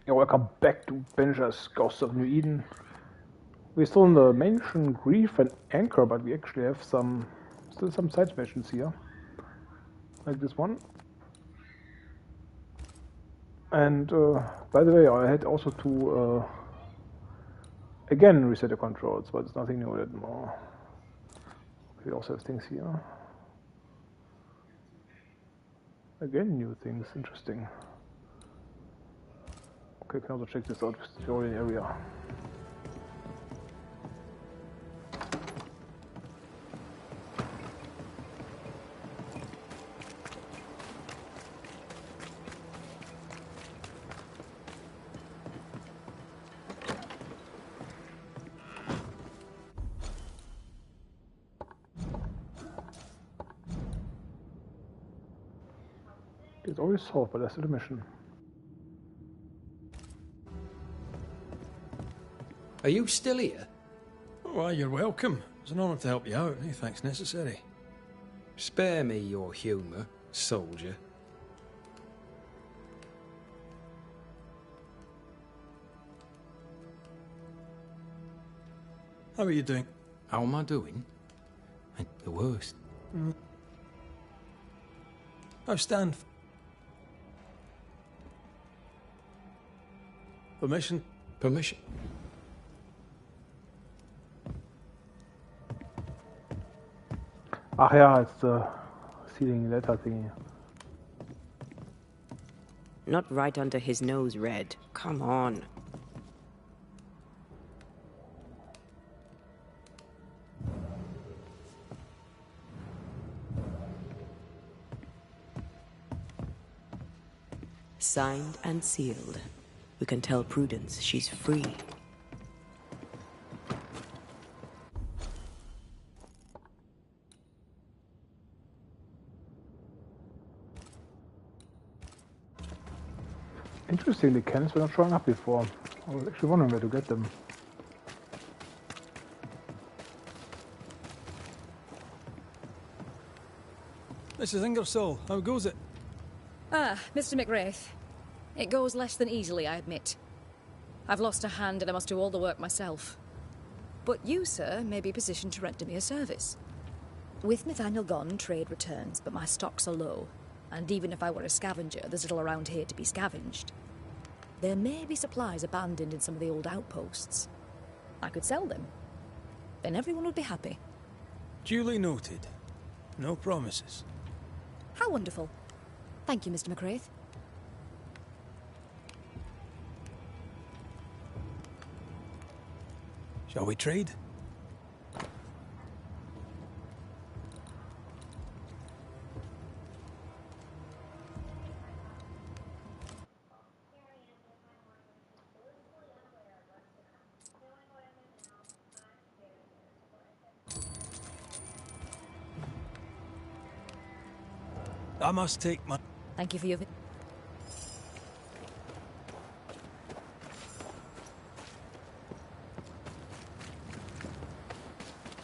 Yeah, welcome back to Banishers, Ghosts of New Eden. We're still in the mansion Grief and Anchor, but we actually have still some side missions here. Like this one. And by the way, I had also to again reset the controls, but it's nothing new anymore. We also have things here. Again, new things, interesting. Okay, can also check this out, the area. It's already solved, but there's still a mission. Are you still here? Why, you're welcome. It's an honour to help you out. Any thanks necessary. Spare me your humour, soldier. How are you doing? How am I doing? The worst. How's Stan? Permission? Permission? Ach ja, it's the sealing letter thingy. Not right under his nose, Red. Come on. Signed and sealed. We can tell Prudence she's free. Interesting, the cannons were not showing up before. I was actually wondering where to get them. Mrs. Ingersoll, how goes it? Ah, Mr. McWraith. It goes less than easily, I admit. I've lost a hand and I must do all the work myself. But you, sir, may be positioned to render me a service. With Nathaniel gone, trade returns, but my stocks are low. And even if I were a scavenger, there's little around here to be scavenged. There may be supplies abandoned in some of the old outposts. I could sell them. Then everyone would be happy. Duly noted. No promises. How wonderful. Thank you, Mr. McWraith. Shall we trade? I must take my... Thank you for your...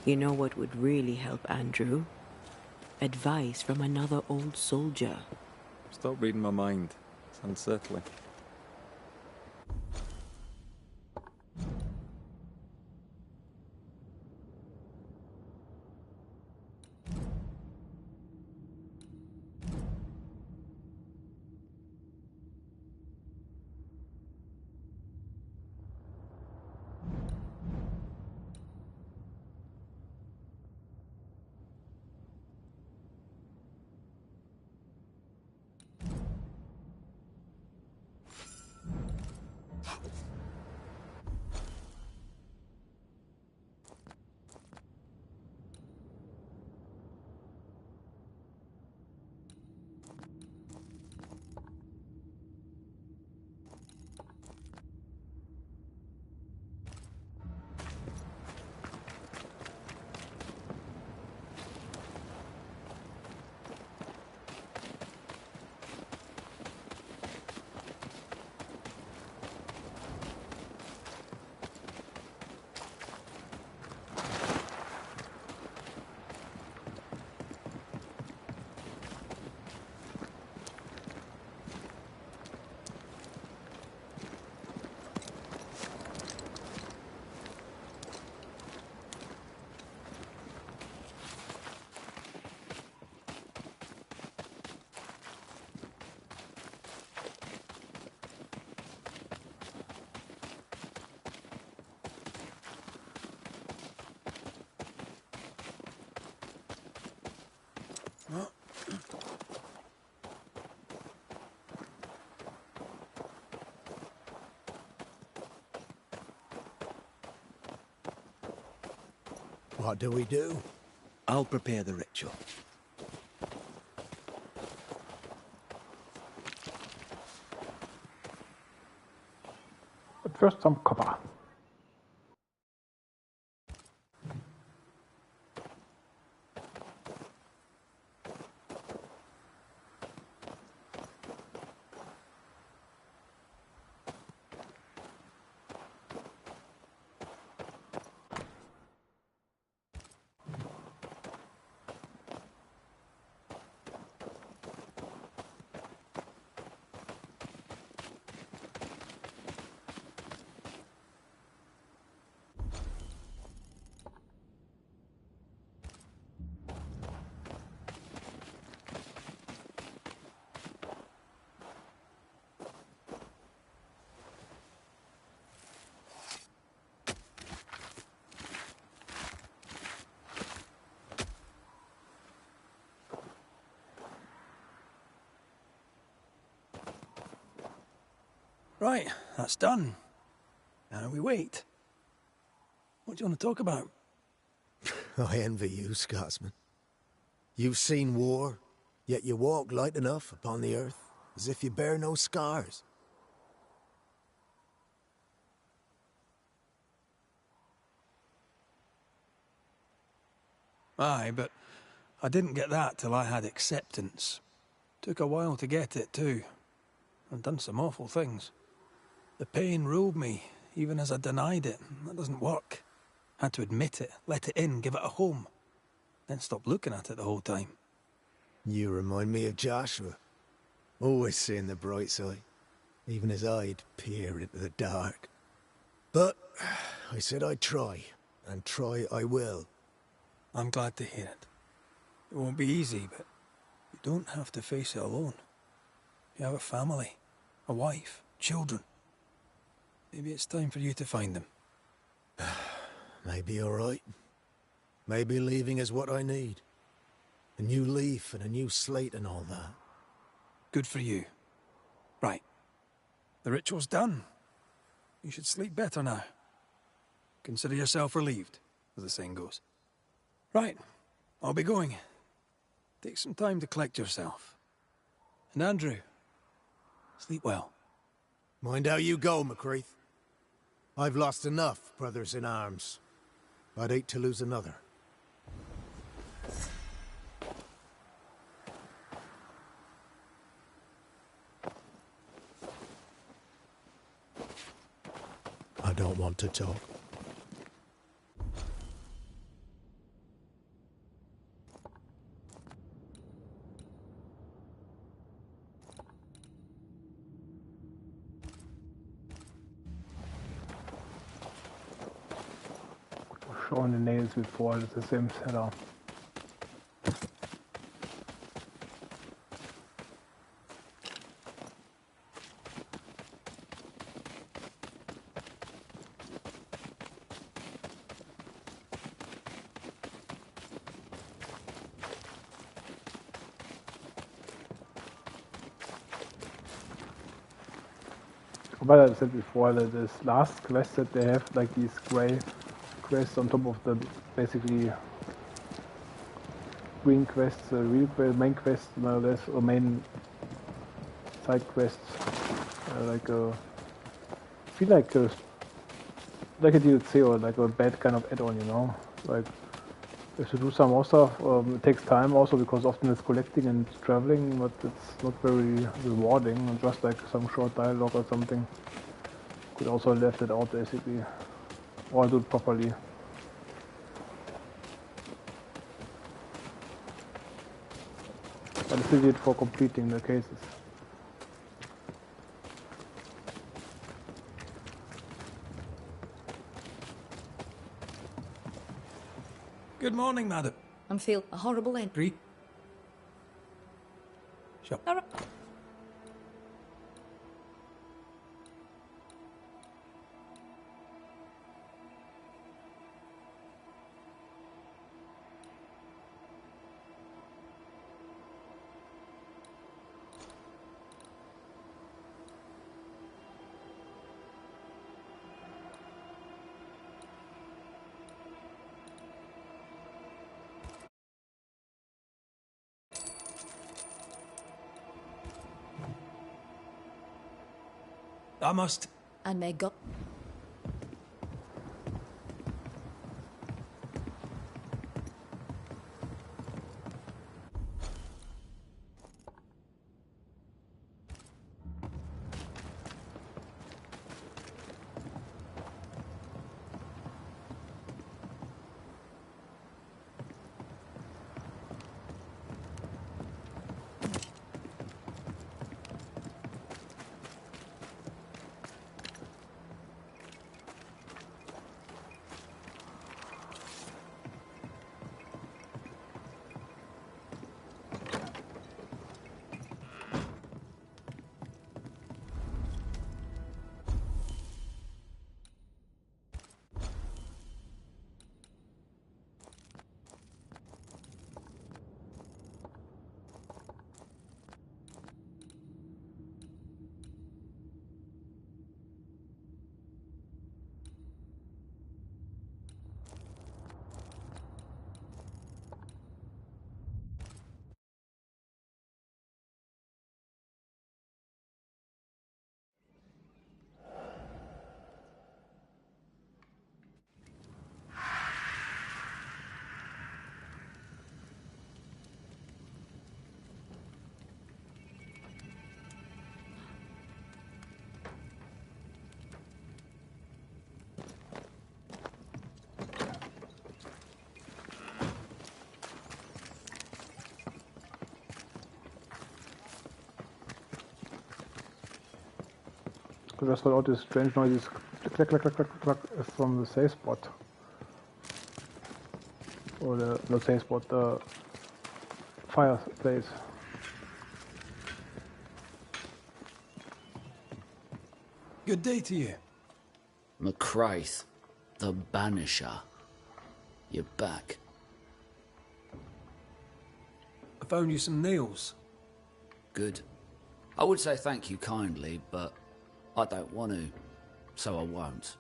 You know what would really help Andrew? Advice from another old soldier. Stop reading my mind. It's unsettling. What do we do? I'll prepare the ritual. But first, some copper. Right, that's done. Now we wait. What do you want to talk about? I envy you, Scotsman. You've seen war, yet you walk light enough upon the earth, as if you bear no scars. Aye, but I didn't get that till I had acceptance. Took a while to get it, too. I've done some awful things. The pain ruled me, even as I denied it. That doesn't work. Had to admit it, let it in, give it a home. Then stop looking at it the whole time. You remind me of Joshua. Always seeing the bright side, even as I'd peer into the dark. But I said I'd try, and try I will. I'm glad to hear it. It won't be easy, but you don't have to face it alone. You have a family, a wife, children. Maybe it's time for you to find them. Maybe all right. Maybe leaving is what I need. A new leaf and a new slate and all that. Good for you. Right. The ritual's done. You should sleep better now. Consider yourself relieved, as the saying goes. Right. I'll be going. Take some time to collect yourself. And Andrew, sleep well. Mind how you go, McCreath. I've lost enough brothers in arms. I'd hate to lose another. I don't want to talk. Showing the nails before, it's the same setup. But I said before that this last quest that they have, like these grey quests on top of the basically green quests, real main quests, more or less, or main side quests. I feel like a DLC or like a bad kind of add-on, you know. Like you have to do some more stuff. It takes time also because often it's collecting and traveling, but it's not very rewarding. And just like some short dialogue or something. Could also have left it out basically, or do it properly. But it's needed for completing the cases. Good morning, madam. I'm feel a horrible end. Agree? Sure. All right. I must... And may God... Just heard all these strange noises. Clack, clack, clack, clack, clack, is from the safe spot. Or the, not safe spot, the fireplace. Good day to you. McCraith, the Banisher. You're back. I found you some nails. Good. I would say thank you kindly, but I don't want to, so I won't.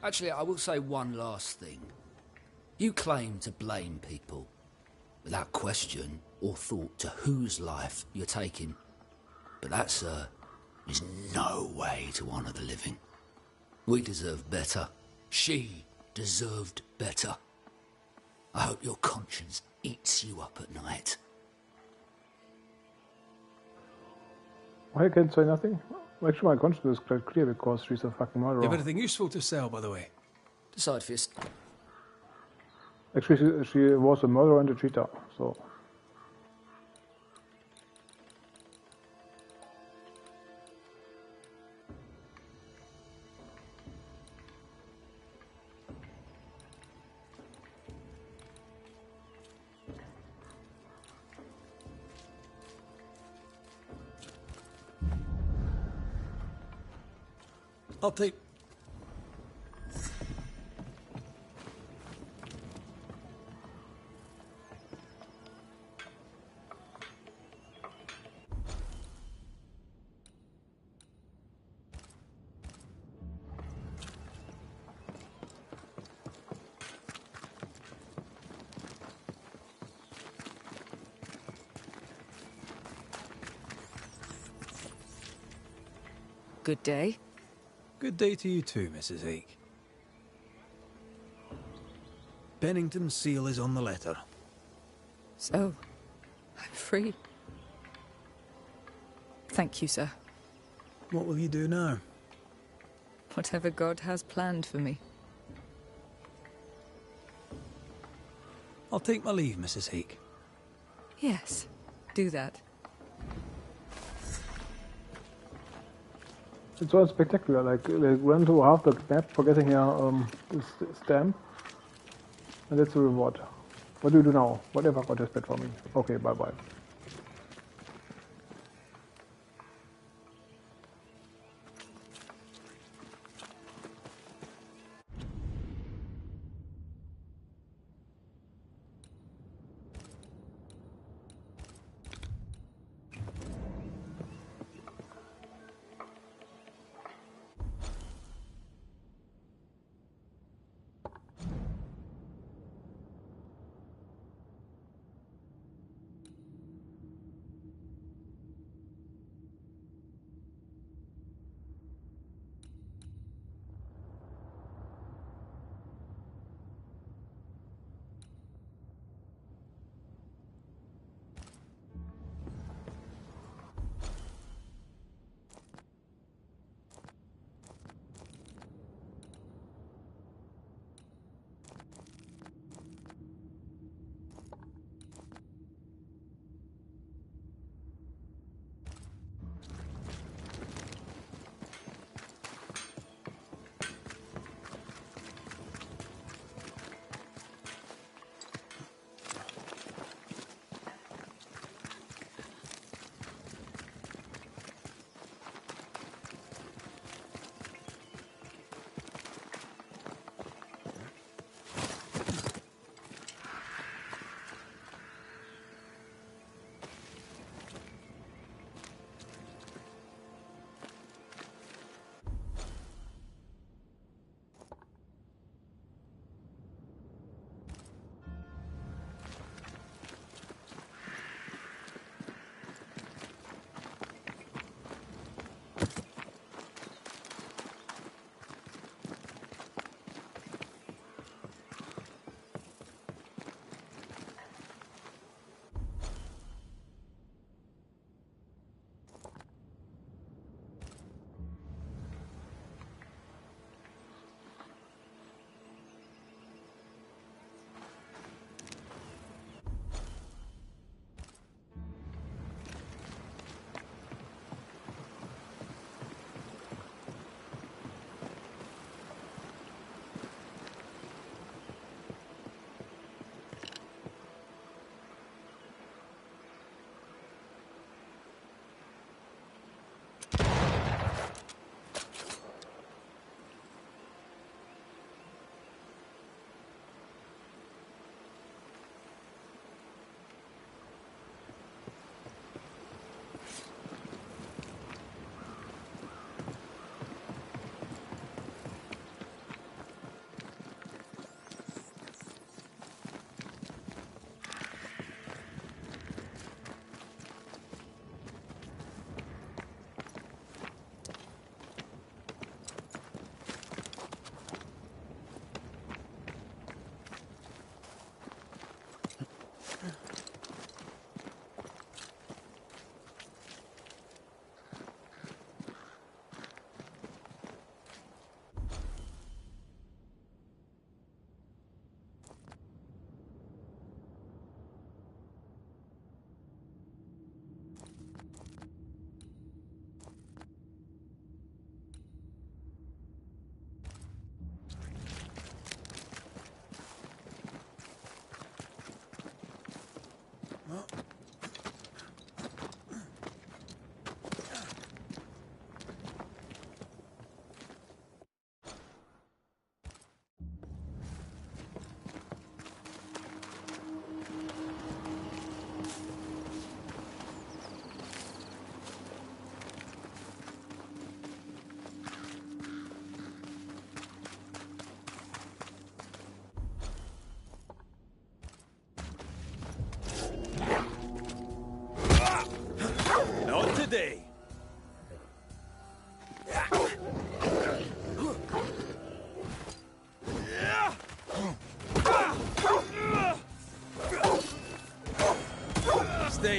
Actually, I will say one last thing. You claim to blame people, without question or thought to whose life you're taking. But that, sir, is no way to honour the living. We deserve better. She deserved better. I hope your conscience eats you up at night. Why I can't say nothing? Actually, my conscience is quite clear because she's a fucking murderer. You have anything useful to sell, by the way? Decide for yourself. Actually, she was a murderer and a cheater, so... I'll take... Good day. Good day to you too, Mrs. Ake. Bennington's seal is on the letter. So, I'm free. Thank you, sir. What will you do now? Whatever God has planned for me. I'll take my leave, Mrs. Ake. Yes, do that. It's all spectacular, like run to half the map for getting a stamp. And that's the reward. What do you do now? Whatever God has paid for me. Okay, bye-bye.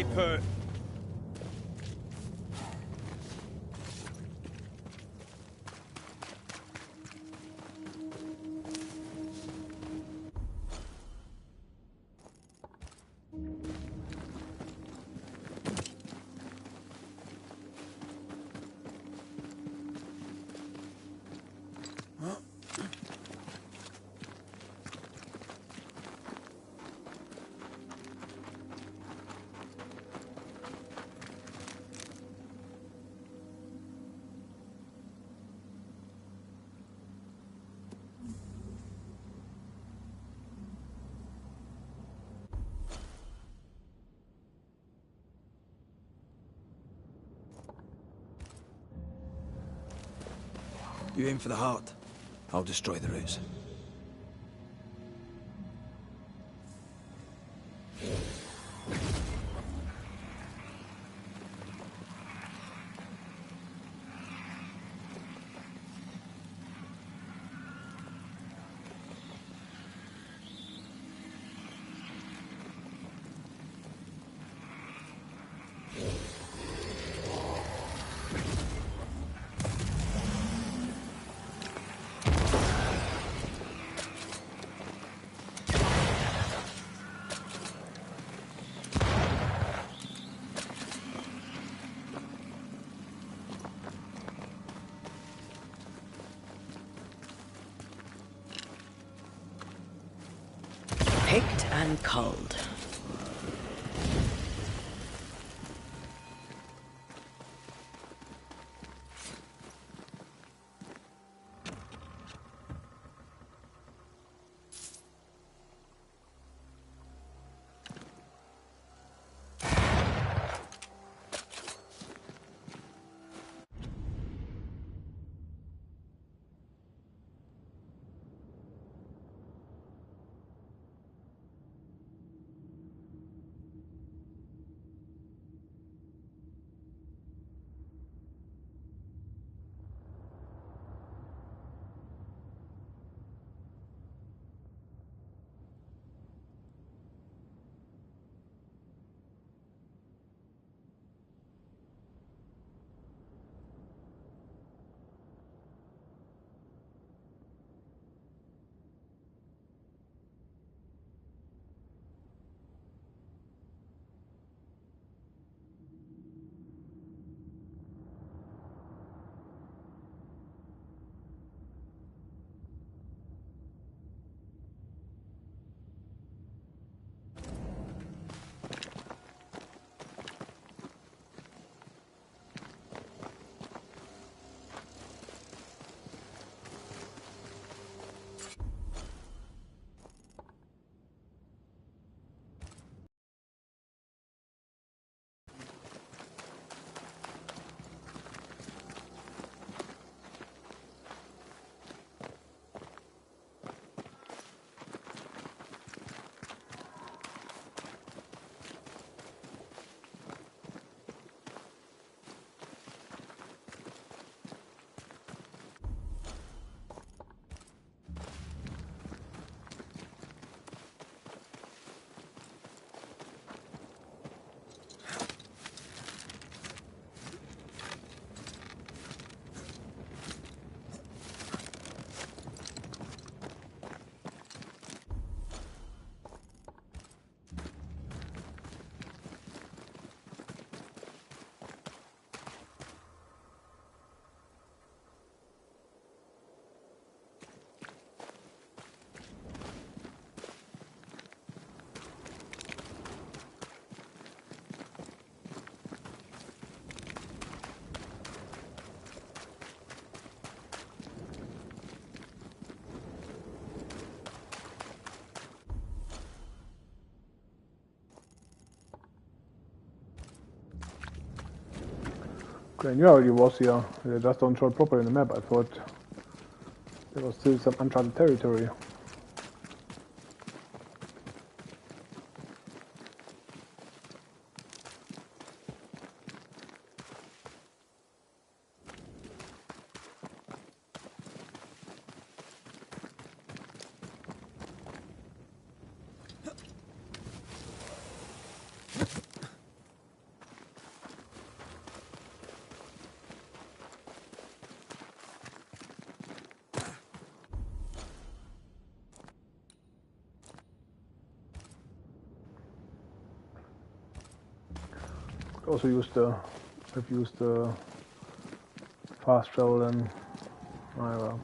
Stay put. You aim for the heart. I'll destroy the roots. Picked and culled. Okay, you already was here. They just don't show it properly on the map. I thought there was still some uncharted territory. also used the fast travel and whatever.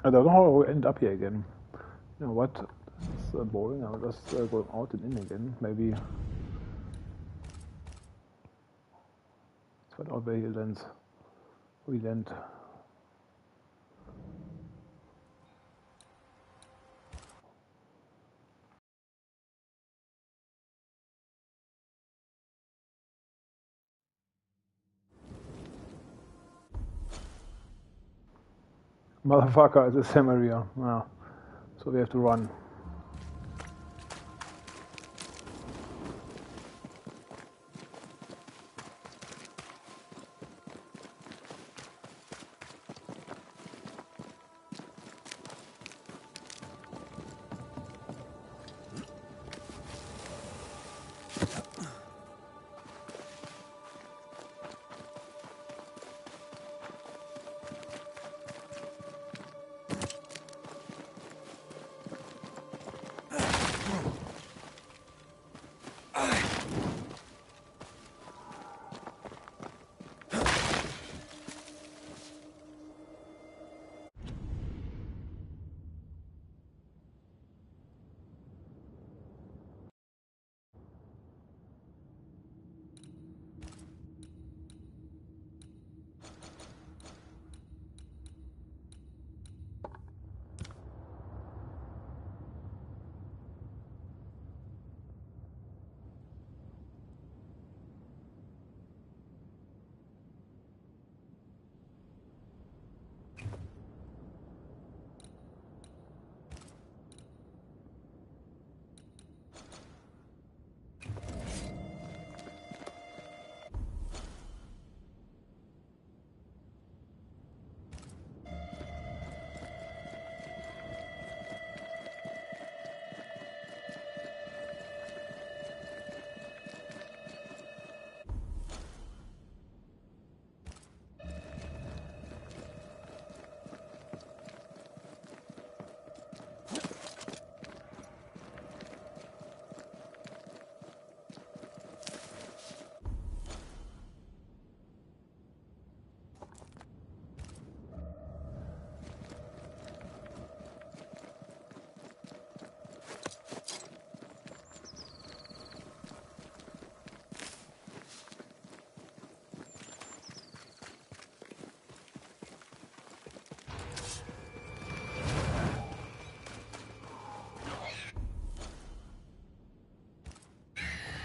I don't know how we end up here again. You know what? It's boring. I'll just go out and in again. Maybe. Let's find out where he lands. We land. Motherfucker, it's a same area. Yeah. So we have to run.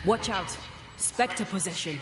Watch out. Spectre possession.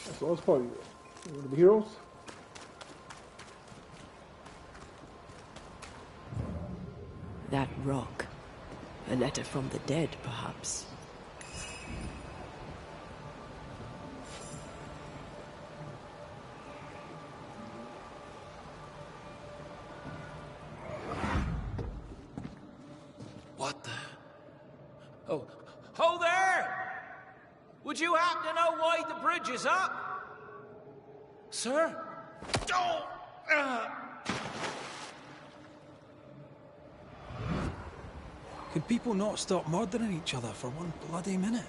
That's all for you. You want to be heroes? That rock. A letter from the dead, perhaps. What the? Oh, ho there! Would you happen to know why the bridge is up? Sir? Oh! Could people not stop murdering each other for one bloody minute?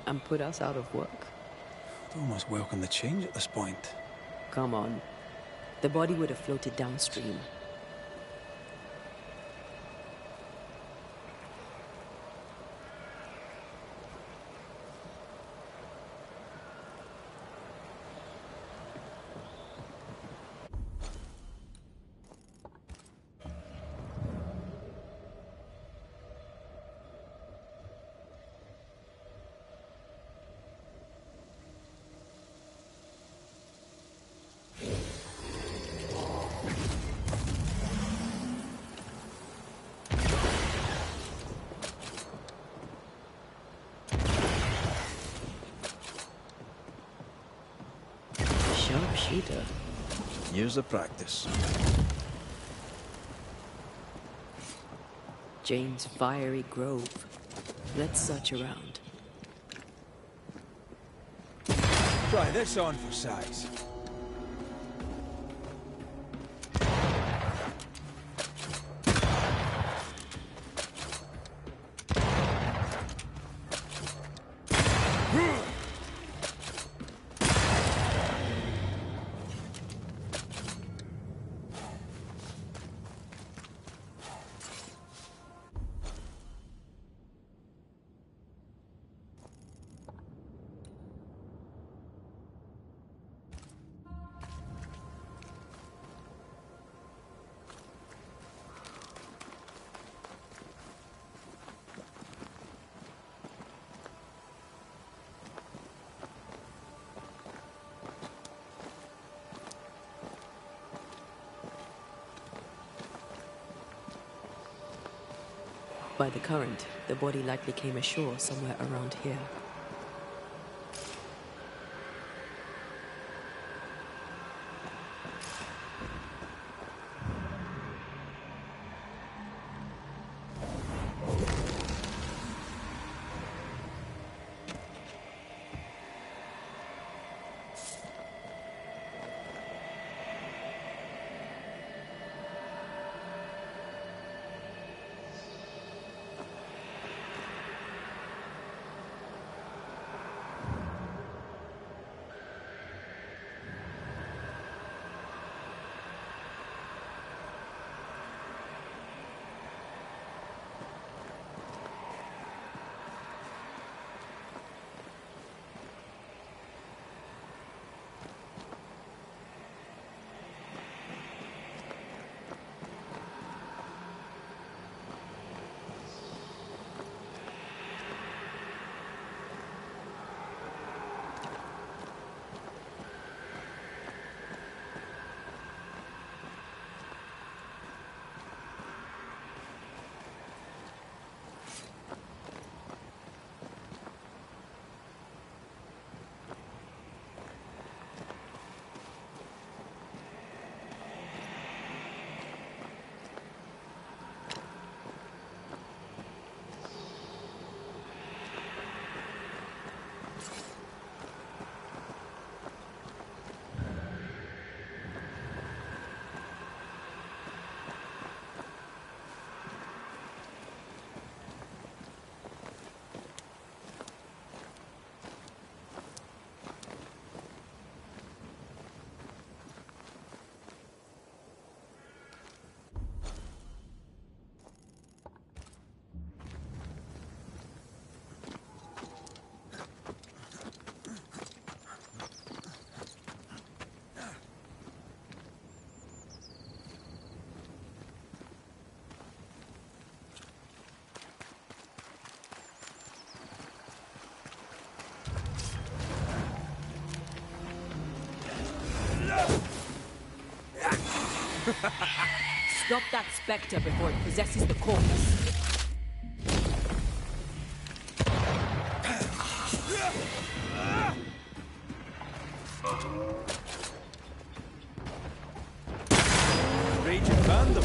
And put us out of work? I'd almost welcome the change at this point. Come on. The body would have floated downstream. Sharpshooter. Years of practice. Jane's fiery grove. Let's search around. Try this on for size. By the current, the body likely came ashore somewhere around here. Stop that spectre before it possesses the corpus. Raging Vandal.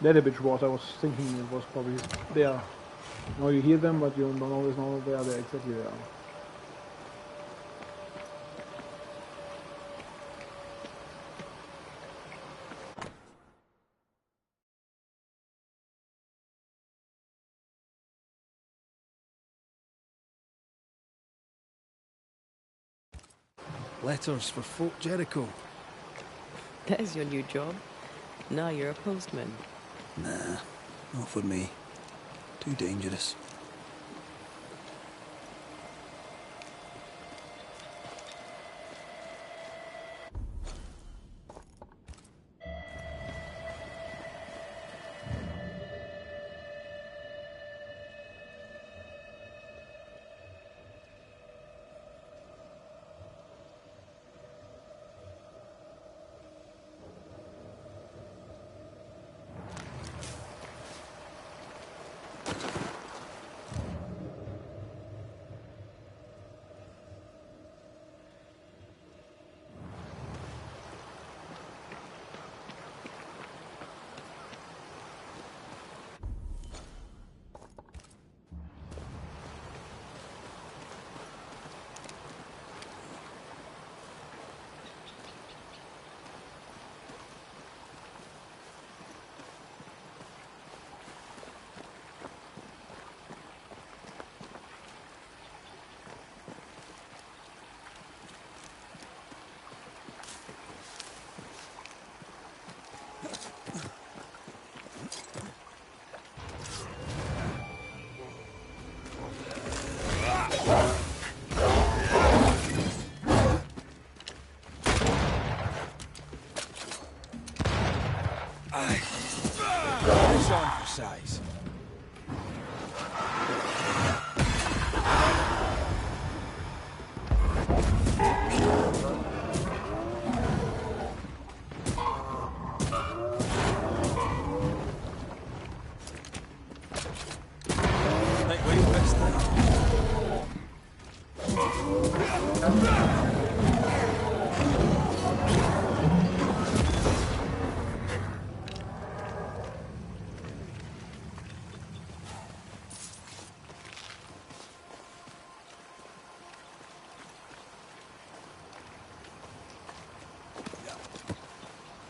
There the bitch was. I was thinking it was probably there. Now you hear them, but you don't always know where they're exactly there. Letters for Fort Jericho. There's your new job. Now you're a postman. Nah, not for me. Too dangerous. It's on for size. Think we missed that.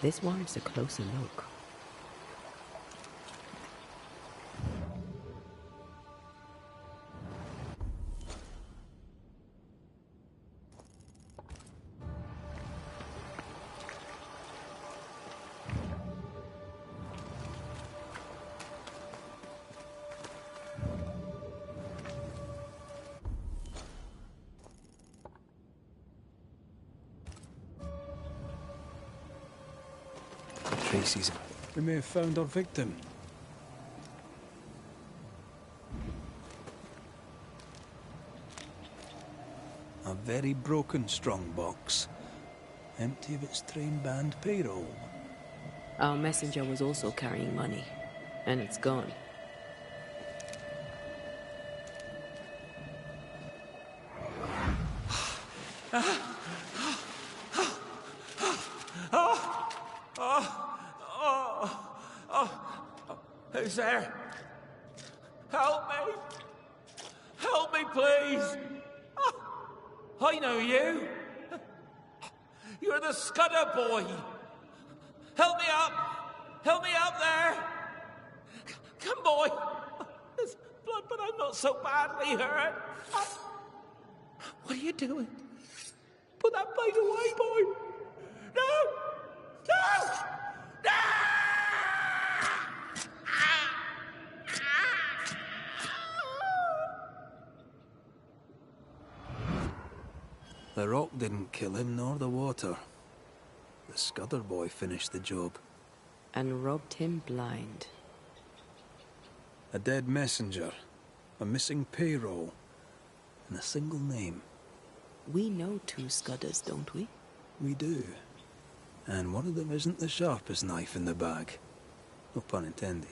This warrants a closer look. Tracy's. We may have found our victim. A very broken strongbox. Empty of its train band payroll. Our messenger was also carrying money, and it's gone. Who's there? Help me! Help me, please! I know you! You're the Scudder boy! Help me up! Help me up there! Come, boy! There's blood not so badly hurt. What are you doing? Put that blade away, boy! No! No! No! The rock didn't kill him, nor the water. The Scudder boy finished the job. And robbed him blind. A dead messenger, a missing payroll, and a single name. We know 2 Scudders, don't we? We do. And one of them isn't the sharpest knife in the bag. No pun intended.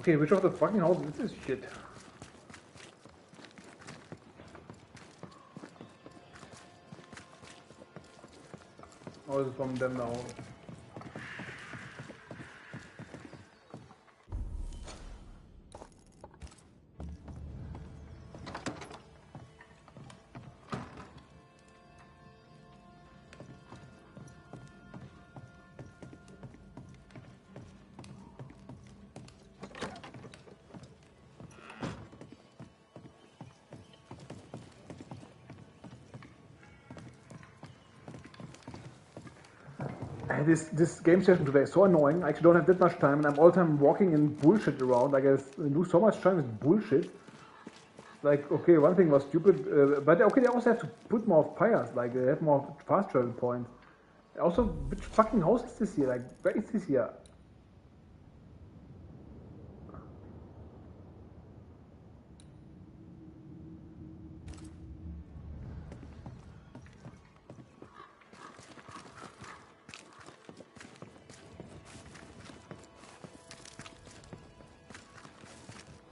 Okay, which of the fucking houses is this shit? Oh, this is from them now. This game session today is so annoying. I actually don't have that much time, and I'm all the time walking and bullshit around. Like I lose so much time with bullshit. Like, okay, one thing was stupid, but okay, they also have to put more fires. Like they have more fast travel points. Also, which fucking house is this here? Like, where is this here?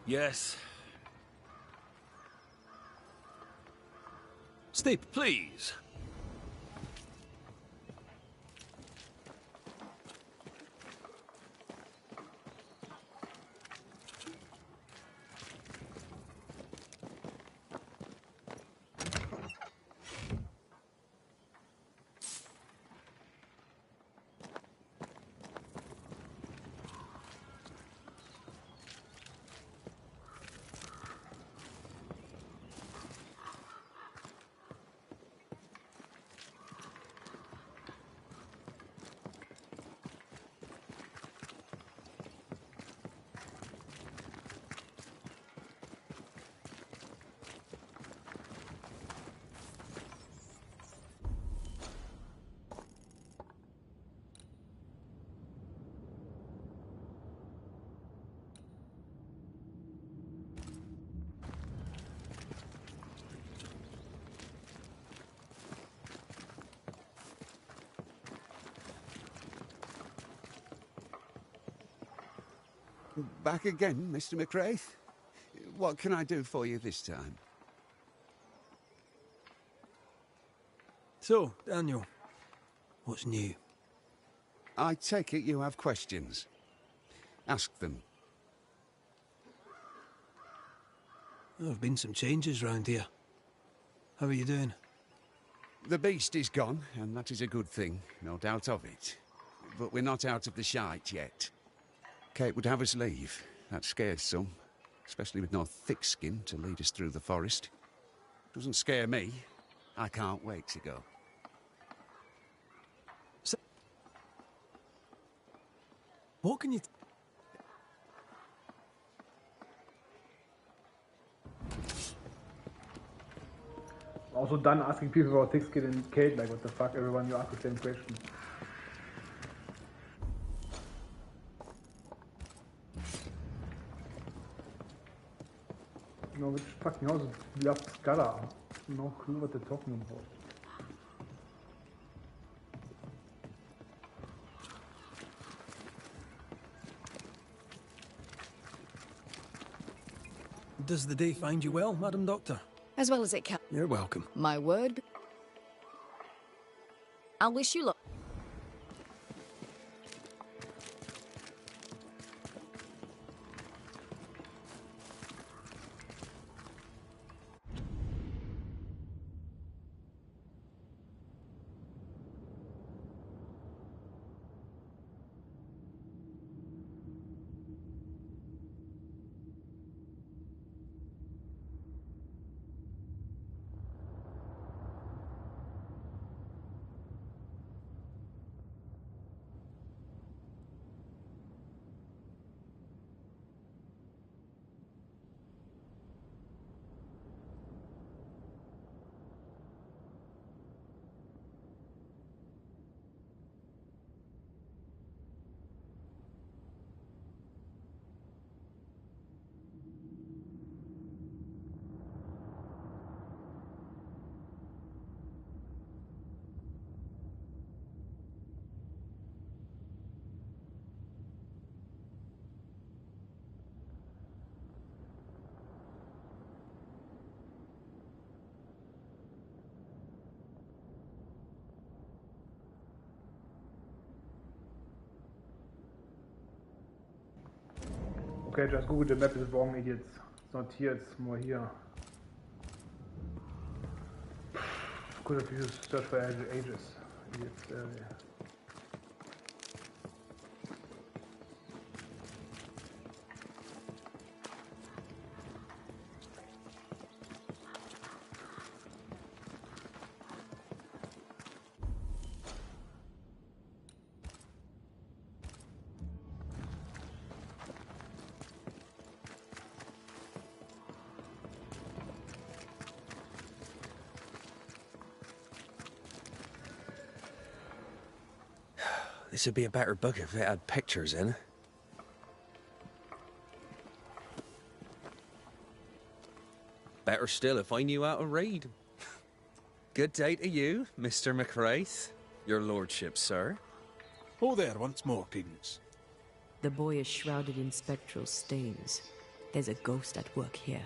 Yes. Steve, Please. Back again, Mr. McWraith? What can I do for you this time? so, Daniel, what's new? I take it you have questions. Ask them. There have been some changes round here. How are you doing? The beast is gone, and that is a good thing, no doubt of it. But we're not out of the shite yet. Kate would have us leave. That scares some, especially with no thick skin to lead us through the forest. Doesn't scare me. I can't wait to go. So, what can you... Also done asking people about thick skin and Kate. Like, what the fuck? Everyone, you ask the same question. You know, which fucking house is Love Scala? No clue what they're talking about. Does the day find you well, Madam Doctor? As well as it can. You're welcome. My word. I'll wish you luck. Okay, just Google the map is wrong, idiots. It's not here, it's more here. Could have used search for ages. Idiots. Yeah. This would be a better book if it had pictures in. Better still if I knew how to read. Good day to you, Mr. McWraith. Your lordship, sir. Oh, there once more, Credence. The boy is shrouded in spectral stains. There's a ghost at work here.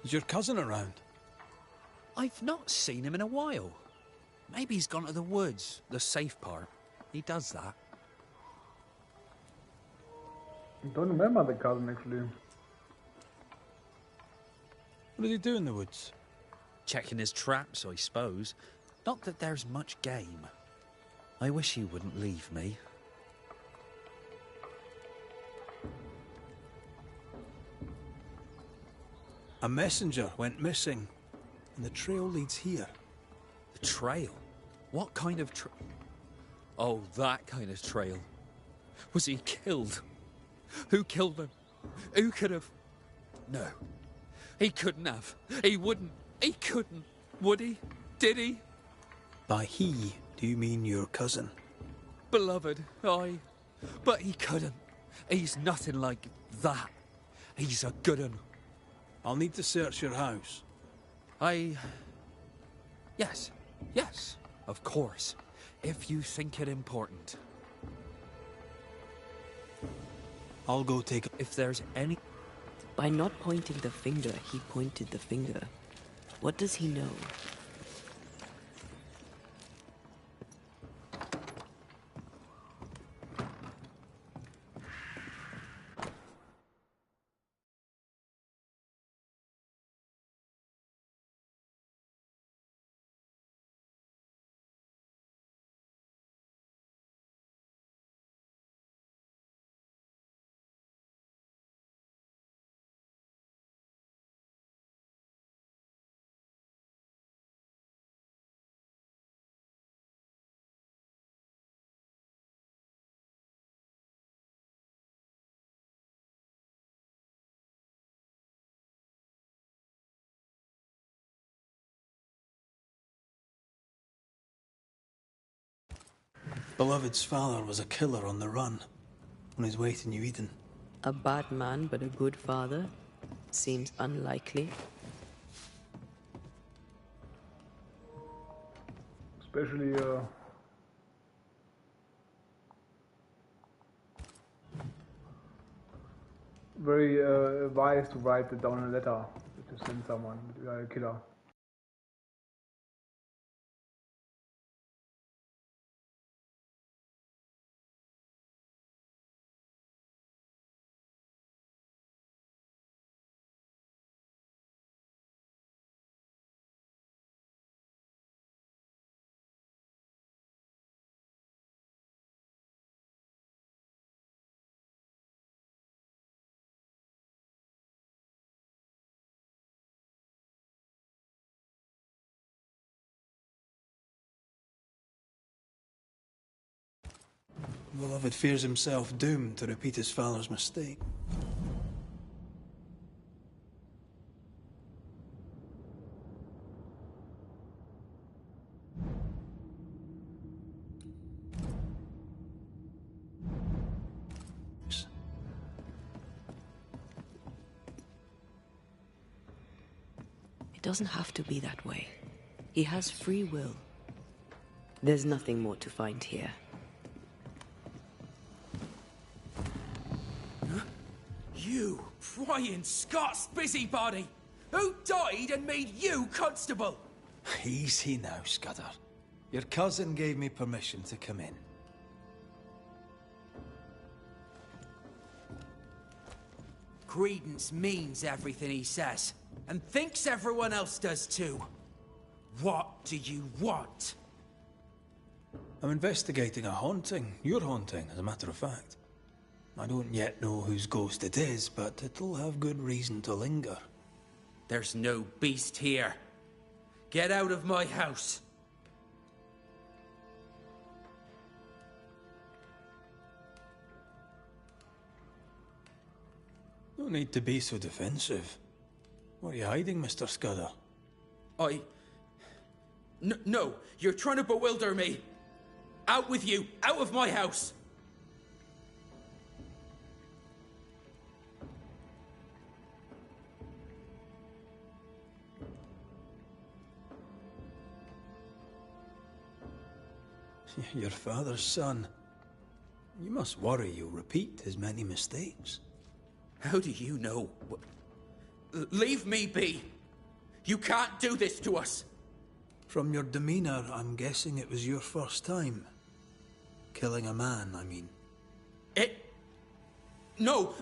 Is your cousin around? I've not seen him in a while. Maybe he's gone to the woods, the safe part. He does that. I don't remember the cousin actually. What did he do in the woods? Checking his traps, I suppose. Not that there's much game. I wish he wouldn't leave me. A messenger went missing, and the trail leads here. The trail? What kind of Oh, that kind of trail. Was he killed? Who killed him? Who could have? No. He couldn't have. He wouldn't. He couldn't. Would he? Did he? By he, do you mean your cousin? Beloved, aye. But he couldn't. He's nothing like that. He's a good un. I'll need to search your house. Yes, of course. If you think it important. I'll go take a... If there's any... By not pointing the finger, he pointed the finger. What does he know? Beloved's father was a killer on the run, on his way to New Eden. A bad man but a good father? Seems unlikely. Especially, very wise to write it down in a letter to send someone, a killer. Beloved fears himself doomed to repeat his father's mistake. It doesn't have to be that way. He has free will. There's nothing more to find here. You, Brian Scott's busybody! Who died and made you constable? Easy now, Scudder. Your cousin gave me permission to come in. Credence means everything he says, and thinks everyone else does too. What do you want? I'm investigating a haunting. Your haunting, as a matter of fact. I don't yet know whose ghost it is, but it'll have good reason to linger. There's no beast here. Get out of my house. No need to be so defensive. What are you hiding, Mr. Scudder? No, you're trying to bewilder me. Out with you, out of my house. Your father's son. You must worry you'll repeat his many mistakes. How do you know? Leave me be. You can't do this to us. From your demeanor, I'm guessing it was your first time. Killing a man, I mean. No.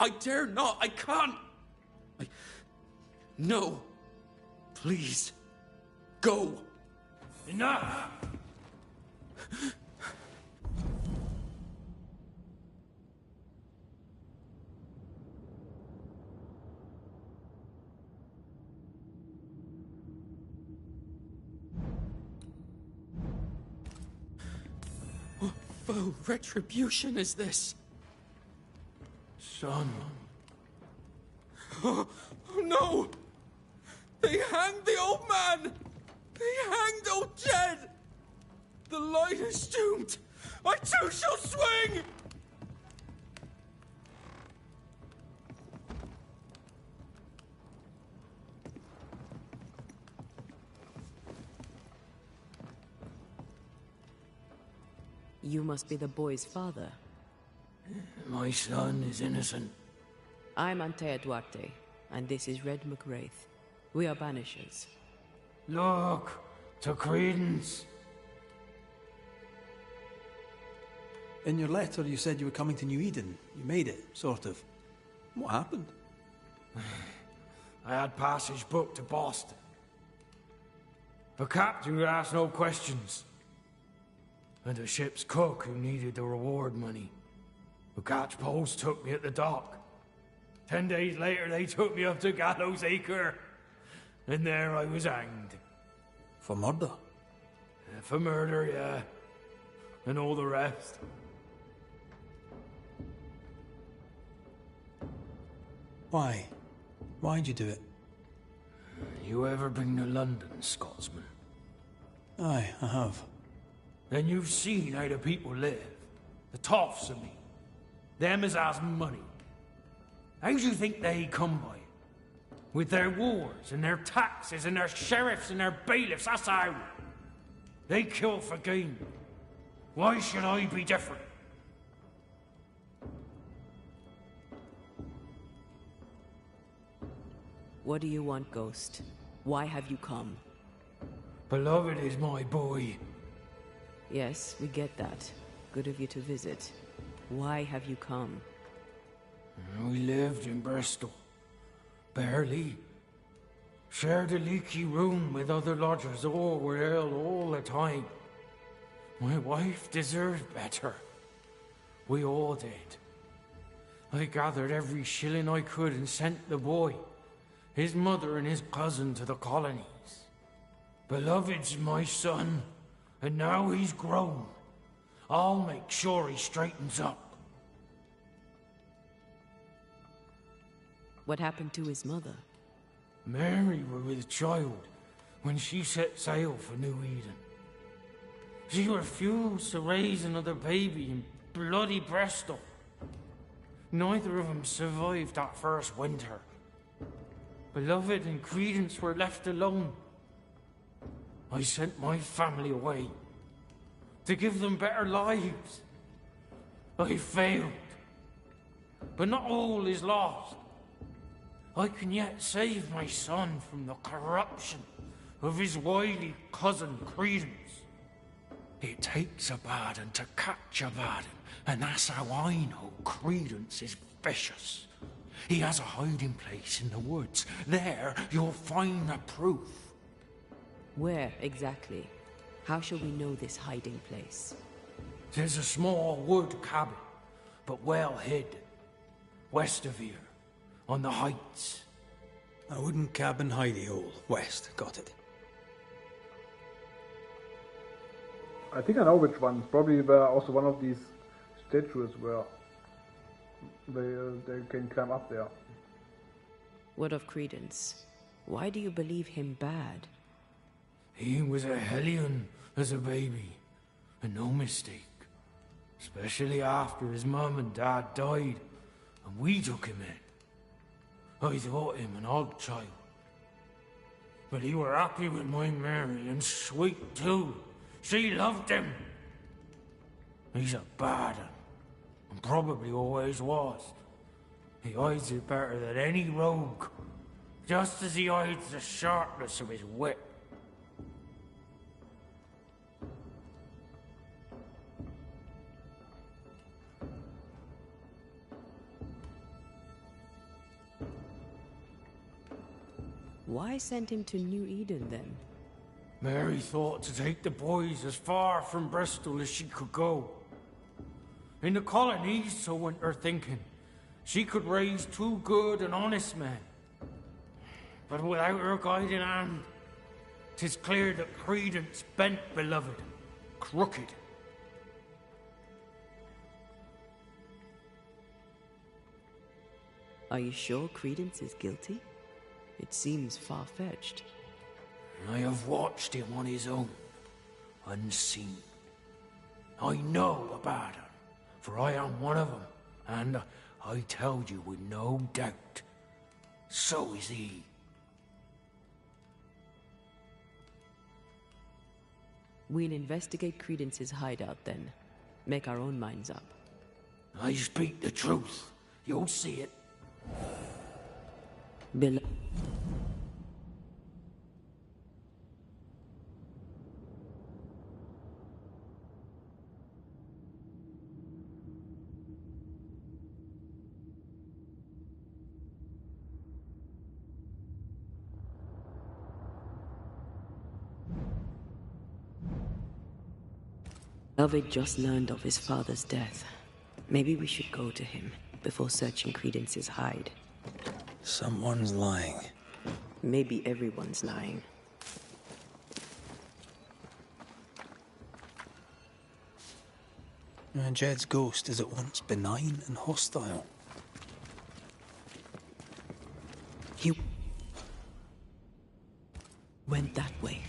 I dare not. I can't. No. Please. Go. Enough! What foul retribution is this? Son. Oh, no! They hanged the old man! They hanged old Jed! The light is doomed! I too shall swing! You must be the boy's father. My son is innocent. I'm Antea Duarte, and this is Red McWraith. We are Banishers. Look, to Credence. In your letter, you said you were coming to New Eden. You made it, sort of. What happened? I had passage booked to Boston. The captain who asked no questions. And the ship's cook who needed the reward money. The catch post took me at the dock. 10 days later, they took me up to Gallows Acre. And there I was hanged. For murder? For murder, yeah. And all the rest. Why? Why'd you do it? You ever been to London, Scotsman? Aye, I have. Then you've seen how the people live. The toffs, I mean. Them as has money. How do you think they come by it? With their wars, and their taxes, and their sheriffs, and their bailiffs, that's how. They kill for gain. Why should I be different? What do you want, Ghost? Why have you come? Beloved is my boy. Yes, we get that. Good of you to visit. Why have you come? We lived in Bristol. Barely. Shared a leaky room with other lodgers. All were ill all the time. My wife deserved better. We all did. I gathered every shilling I could and sent the boy, his mother and his cousin to the colonies. Beloved's my son, and now he's grown. I'll make sure he straightens up. What happened to his mother? Mary were with child when she set sail for New Eden. She refused to raise another baby in bloody Bristol. Neither of them survived that first winter. beloved and Credence were left alone. I sent my family away to give them better lives. I failed. But not all is lost. I can yet save my son from the corruption of his wily cousin Credence. It takes a Baden to catch a Baden, and that's how I know Credence is vicious. He has a hiding place in the woods. There, you'll find the proof. Where exactly? How shall we know this hiding place? There's a small wood cabin, but well hid. West of here, on the heights. A wooden cabin hidey hole. West, got it. I think I know which one. Probably also one of these statues where they can climb up there. What of Credence? Why do you believe him bad? He was a hellion as a baby, and no mistake. Especially after his mum and dad died, and we took him in. I thought him an odd child. But he were happy with my Mary, and sweet too. She loved him. He's a bad un, and probably always was. He hides it better than any rogue, just as he hides the sharpness of his wit. Why send him to New Eden then? Mary thought to take the boys as far from Bristol as she could go. In the colonies, so went her thinking, she could raise two good and honest men. But without her guiding hand, 'tis clear that Credence bent beloved, crooked. Are you sure Credence is guilty? It seems far-fetched. I have watched him on his own, unseen. I know about him, for I am one of them, and I tell you with no doubt, so is he. We'll investigate Credence's hideout then. Make our own minds up. I speak the truth. You'll see it. Beloved just learned of his father's death. Maybe we should go to him before searching Credence's hide. Someone's lying. Maybe everyone's lying. Jed's ghost is at once benign and hostile. He went that way.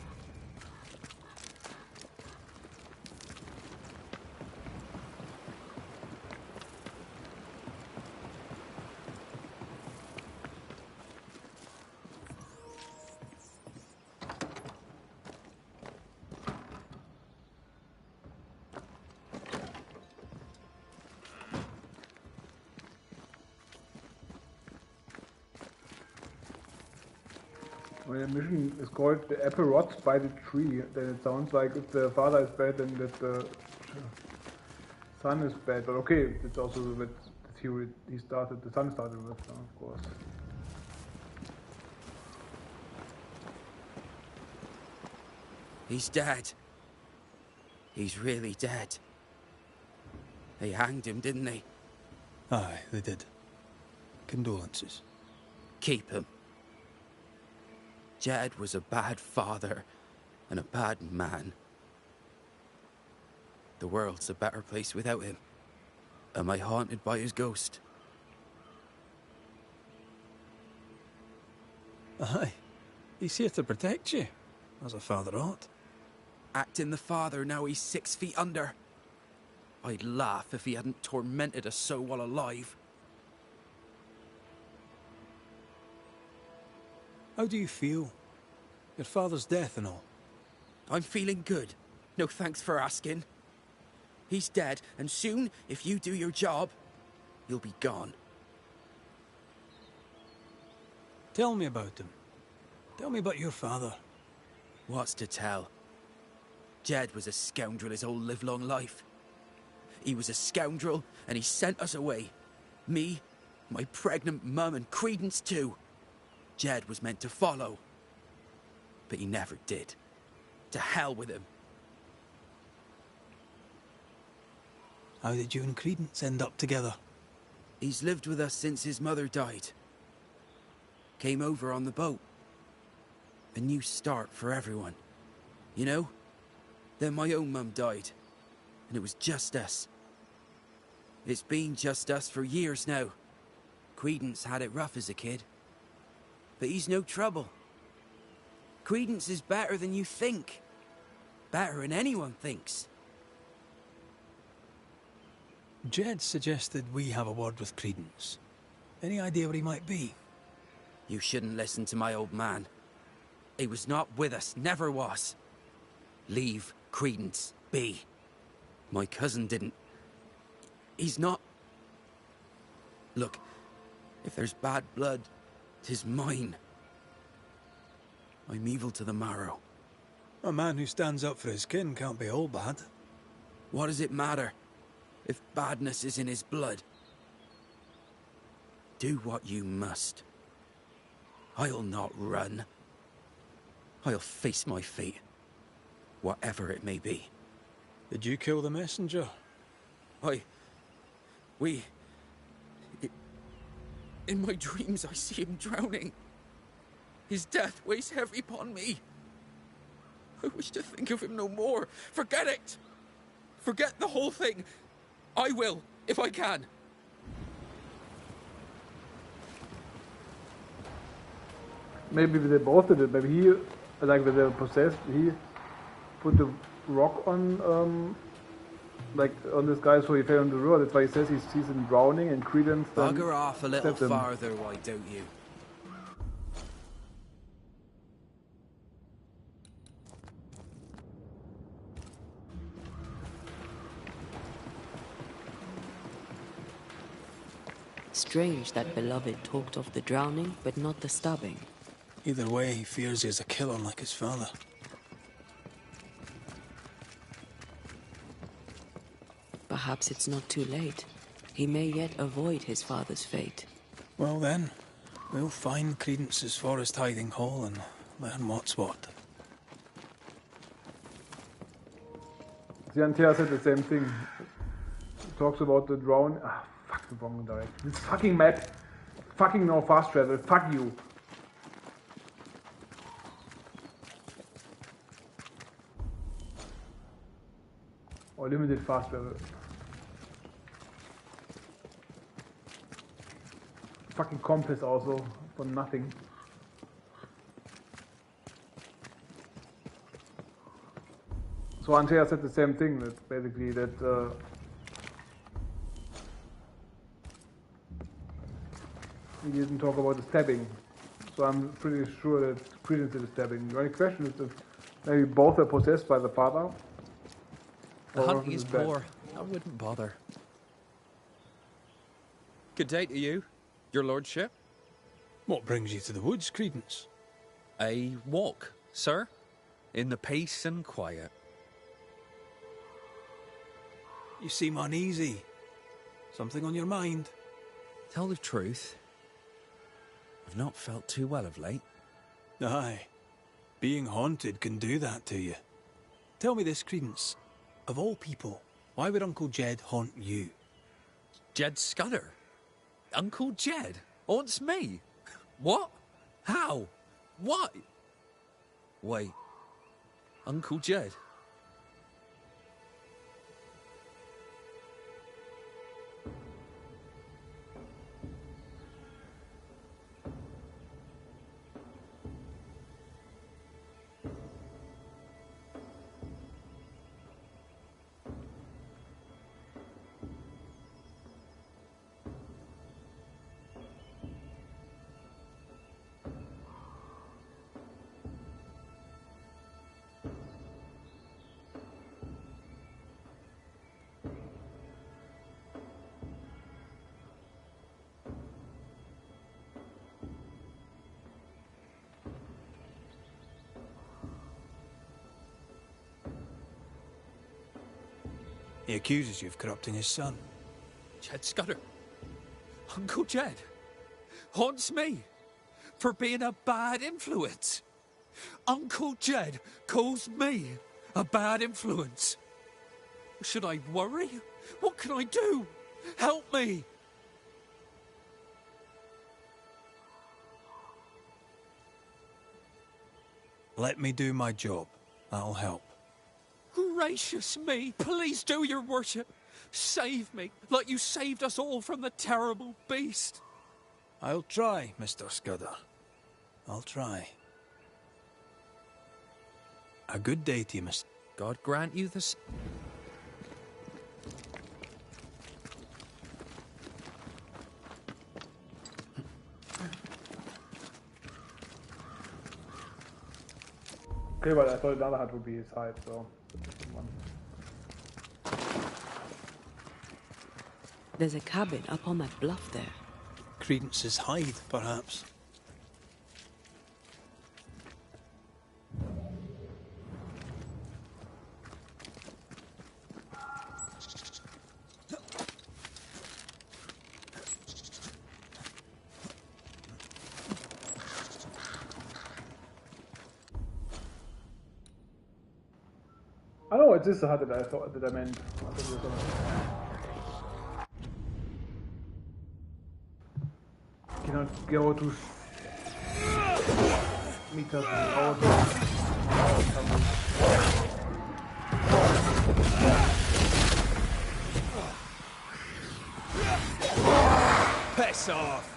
When a mission is called the apple rots by the tree, then it sounds like if the father is bad, then that the son is bad. But okay, it's also with the theory the son started with, of course. He's dead. He's really dead. They hanged him, didn't they? Aye, they did. Condolences. Keep him. Jed was a bad father and a bad man. The world's a better place without him. Am I haunted by his ghost? Aye. He's here to protect you, as a father ought. Acting the father, now he's 6 feet under. I'd laugh if he hadn't tormented us so while alive. How do you feel? Your father's death and all. I'm feeling good. No thanks for asking. He's dead, and soon, if you do your job, you'll be gone. Tell me about him. Tell me about your father. What's to tell? Jed was a scoundrel his whole livelong life. He was a scoundrel, and he sent us away. Me, my pregnant mum, and Credence too. Jed was meant to follow. But he never did. To hell with him. How did you and Credence end up together? He's lived with us since his mother died. Came over on the boat. A new start for everyone. You know? Then my own mum died. And it was just us. It's been just us for years now. Credence had it rough as a kid. But he's no trouble. Credence is better than you think. Better than anyone thinks. Jed suggested we have a word with Credence. Any idea where he might be? You shouldn't listen to my old man. He was not with us, never was. Leave Credence be. My cousin didn't. He's not... Look, if there's bad blood, 'tis mine. I'm evil to the marrow. A man who stands up for his kin can't be all bad. What does it matter if badness is in his blood? Do what you must. I'll not run. I'll face my fate, whatever it may be. Did you kill the messenger? In my dreams I see him drowning. His death weighs heavy upon me. I wish to think of him no more. Forget it! Forget the whole thing. I will, if I can. Maybe they both did it. Maybe he, like with the possessed, he put the rock on, like on this guy, so he fell in the river. That's why he says he sees him drowning, and Credence then Bugger off a little stepped him. farther, why don't you? Strange that Beloved talked of the drowning, but not the stabbing. Either way, he fears he's a killer like his father. Perhaps it's not too late. He may yet avoid his father's fate. Well then, we'll find Credence's forest hiding hole and learn what's what. The Antea said the same thing. He talks about the drown. Ah, fuck the wrong direction. This fucking map. Fucking no fast travel. Fuck you. Or limited fast travel. Fucking compass also for nothing. So Andrea said the same thing, that basically that he didn't talk about the stabbing. So I'm pretty sure that Credence did the stabbing. The only question is if maybe both are possessed by the father. The or hunting if is it's bad. poor. I wouldn't bother. Good day to you, your lordship. What brings you to the woods, Credence? A walk, sir, in the peace and quiet. You seem uneasy. Something on your mind? Tell the truth, I've not felt too well of late. Aye. Being haunted can do that to you. Tell me this, Credence. Of all people, why would Uncle Jed haunt you? Jed Scudder? Uncle Jed haunts me? What? How? Why? Wait. Uncle Jed? He accuses you of corrupting his son. Jed Scudder. Uncle Jed haunts me for being a bad influence. Uncle Jed calls me a bad influence. Should I worry? What can I do? Help me! Let me do my job. That'll help. Gracious me, please do, your worship. Save me, like you saved us all from the terrible beast. I'll try, Mr. Scudder. I'll try. A good day to you, Mr. God grant you this. Okay, but I thought the other hut would be his side, so. There's a cabin up on that bluff there. Credence's hide, perhaps. I know it is the hut that I thought that I meant. I thought you were gonna... Cannot go to meters out. Piss off!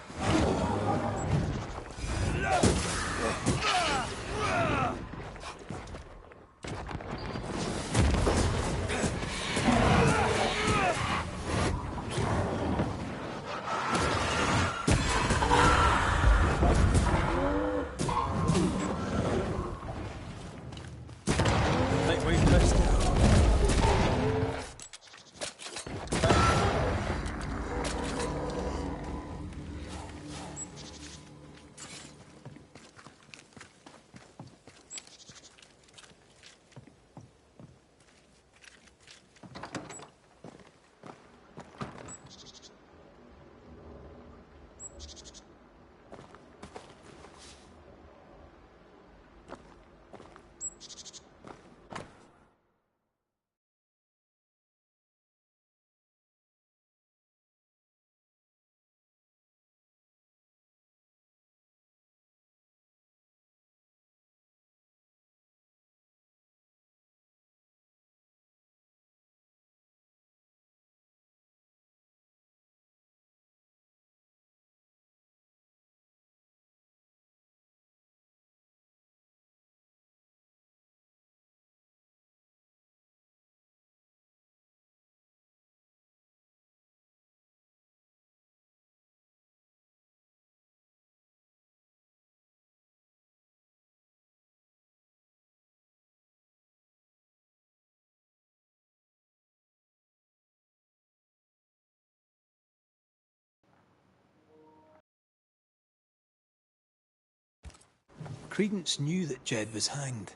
Credence knew that Jed was hanged.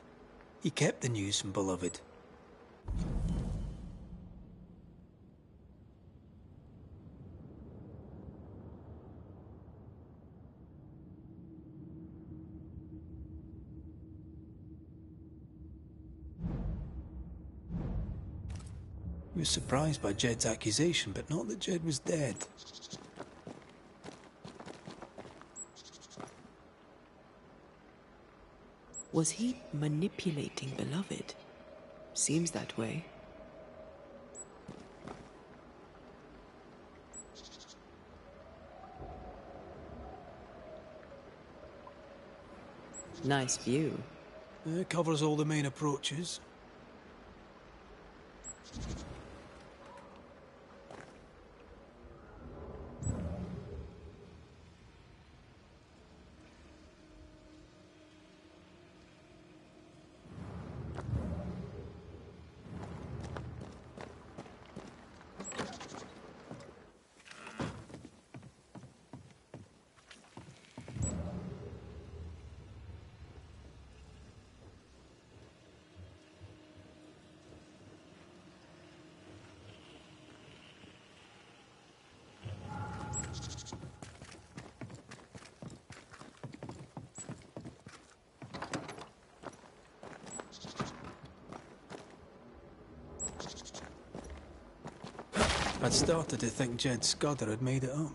He kept the news from Beloved. He was surprised by Jed's accusation, but not that Jed was dead. Was he manipulating Beloved? Seems that way. Nice view. It covers all the main approaches. I'd started to think Jed Scudder had made it up.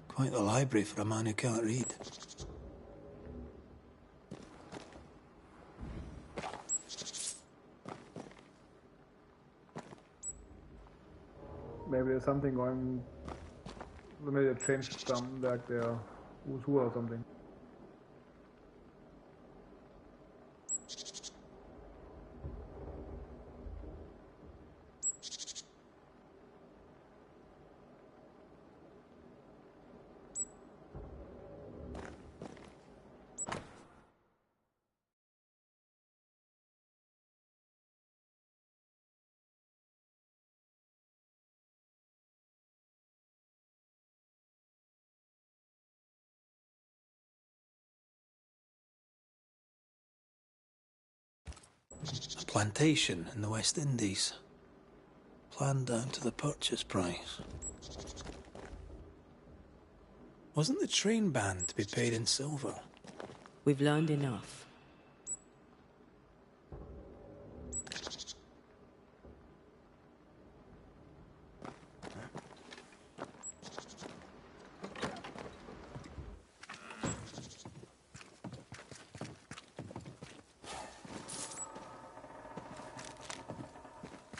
Quite the library for a man who can't read. Maybe there's something going. Maybe they changed some, like their who's who or something. A plantation in the West Indies. Planned down to the purchase price. Wasn't the train band to be paid in silver? We've learned enough.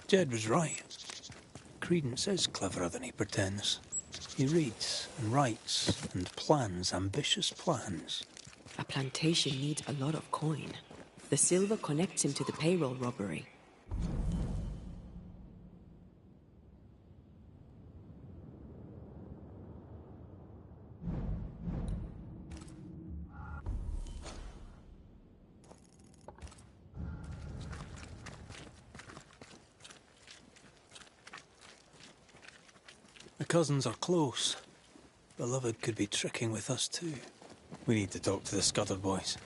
Jed was right. Credence is cleverer than he pretends. He reads and writes and plans ambitious plans. A plantation needs a lot of coin. The silver connects him to the payroll robbery. The cousins are close. Beloved could be tricking with us too. We need to talk to the Scudder boys.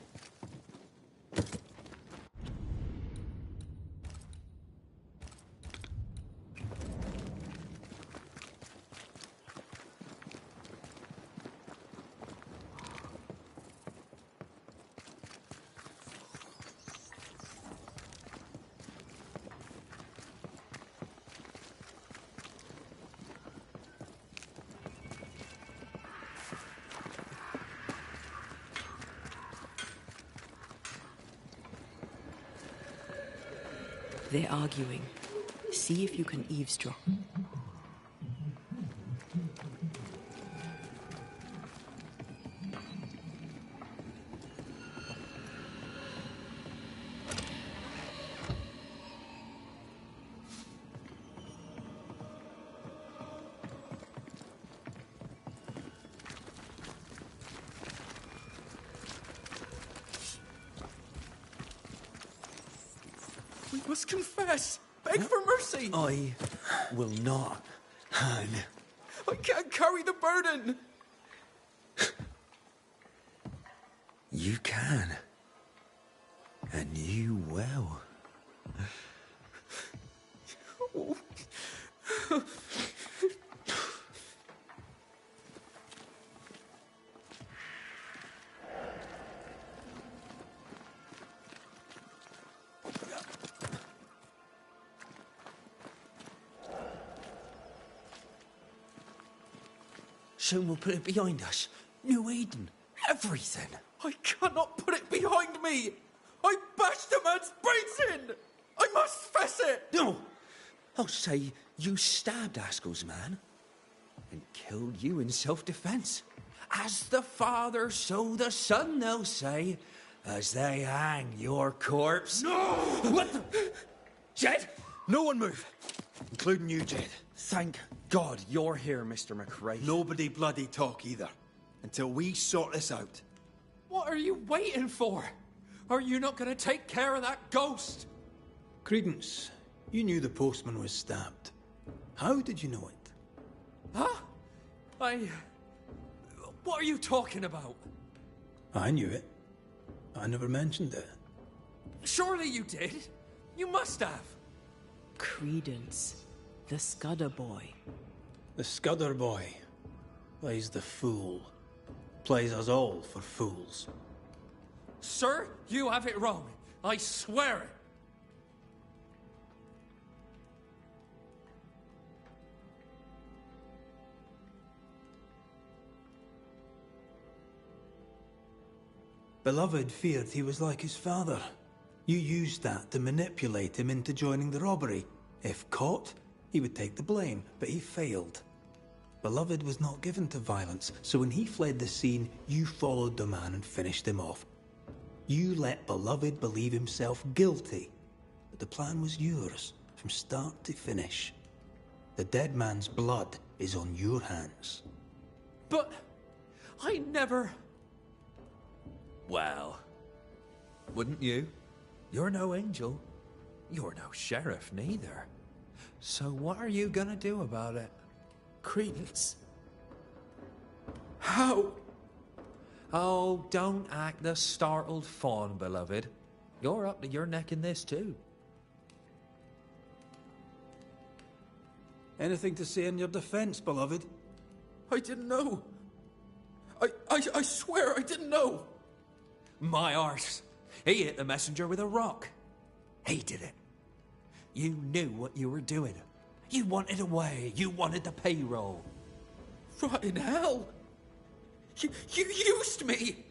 They're arguing. See if you can eavesdrop. We must confess. Beg for mercy. I will not hang. I can't carry the burden. You can. And you will. Soon we'll put it behind us. New Eden. Everything. I cannot put it behind me. I bashed a man's brains in! I must fess it! No! I'll say you stabbed Askell's man and killed you in self-defense. As the father, so the son, they'll say, as they hang your corpse. No! What the... Jed? No one move, including you, Jed. Thank God you're here, Mr. McRae. Nobody bloody talk either, until we sort this out. What are you waiting for? Are you not going to take care of that ghost? Credence, you knew the postman was stabbed. How did you know it? Huh? What are you talking about? I knew it. I never mentioned it. Surely you did. You must have. Credence, the Scudder boy. The Scudder boy plays the fool. Plays us all for fools. Sir, you have it wrong. I swear it. Beloved feared he was like his father. You used that to manipulate him into joining the robbery. If caught, he would take the blame, but he failed. Beloved was not given to violence, so when he fled the scene, you followed the man and finished him off. You let Beloved believe himself guilty, but the plan was yours, from start to finish. The dead man's blood is on your hands. But I never... Well, wouldn't you? You're no angel. You're no sheriff, neither. So what are you gonna do about it? Credence. How? Oh, don't act the startled fawn, beloved. You're up to your neck in this, too. Anything to say in your defense, beloved? I didn't know. I swear I didn't know. My arse. He hit the messenger with a rock. He did it. You knew what you were doing. You wanted away. You wanted the payroll. Rotting hell. You used me.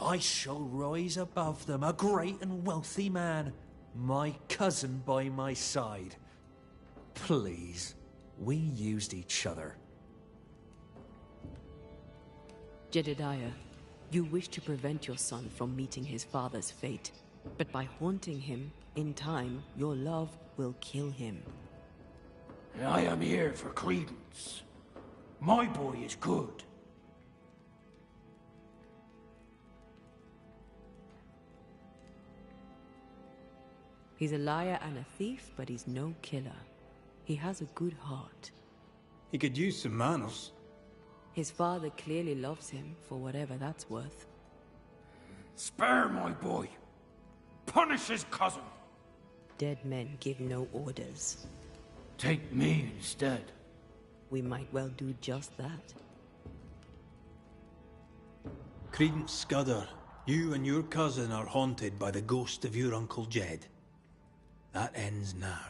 I shall rise above them, a great and wealthy man. My cousin by my side. Please, we used each other. Jedediah, you wish to prevent your son from meeting his father's fate. But by haunting him, in time, your love will kill him. I am here for Credence. My boy is good. He's a liar and a thief, but he's no killer. He has a good heart. He could use some manners. His father clearly loves him, for whatever that's worth. Spare my boy. Punish his cousin. Dead men give no orders. Take me instead. We might well do just that. Credence Scudder, you and your cousin are haunted by the ghost of your Uncle Jed. That ends now.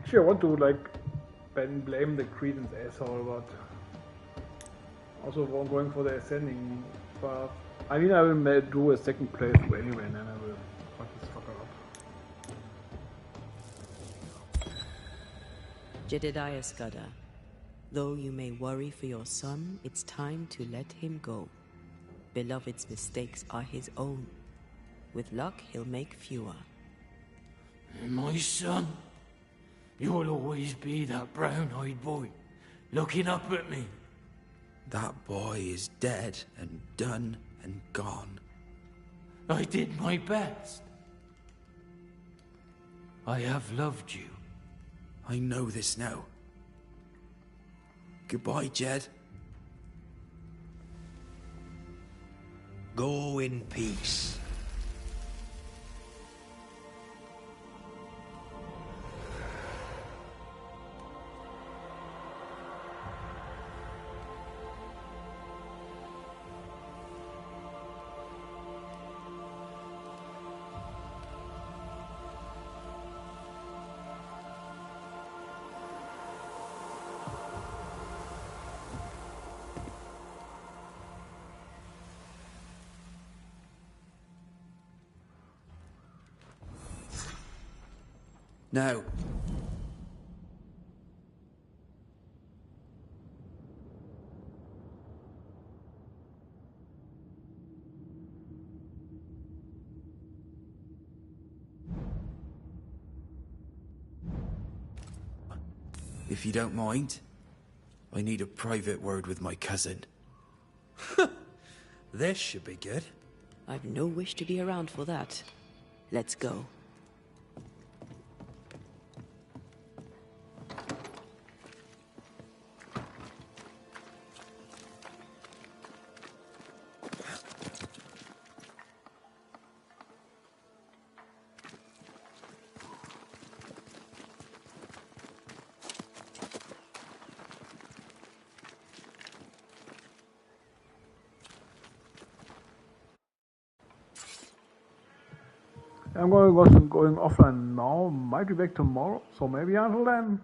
Actually, I want to like blame the Credence asshole, but also going for the ascending. But I mean, I will do a second playthrough anyway, and then I will fuck this fucker up. Jedediah Scudder, though you may worry for your son, it's time to let him go. Beloved's mistakes are his own. With luck, he'll make fewer. My son, you'll always be that brown-eyed boy, looking up at me. That boy is dead and done and gone. I did my best. I have loved you. I know this now. Goodbye, Jed. Go in peace. Now. If you don't mind, I need a private word with my cousin. This should be good. I've no wish to be around for that. Let's go. I'm going offline now. Might be back tomorrow, so maybe until then.